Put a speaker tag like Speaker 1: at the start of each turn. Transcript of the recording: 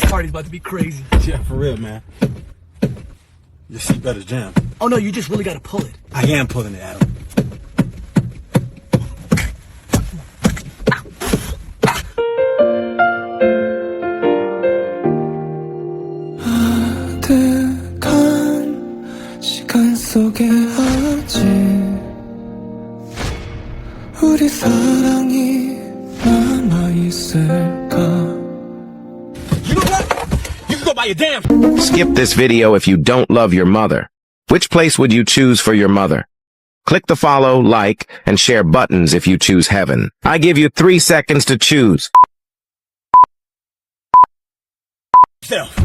Speaker 1: party's about to be crazy.
Speaker 2: Yeah, for real, man. Your seatbelt is jammed.
Speaker 1: Oh no, you just really gotta pull it.
Speaker 2: I am pulling it, Adam.
Speaker 3: 아득한 시간 속에 아직 우리 사랑이 남아있을까?
Speaker 2: You know what? You can go buy your damn.
Speaker 4: Skip this video if you don't love your mother. Which place would you choose for your mother? Click the follow, like, and share buttons if you choose heaven. I give you 3 seconds to choose.
Speaker 2: Self.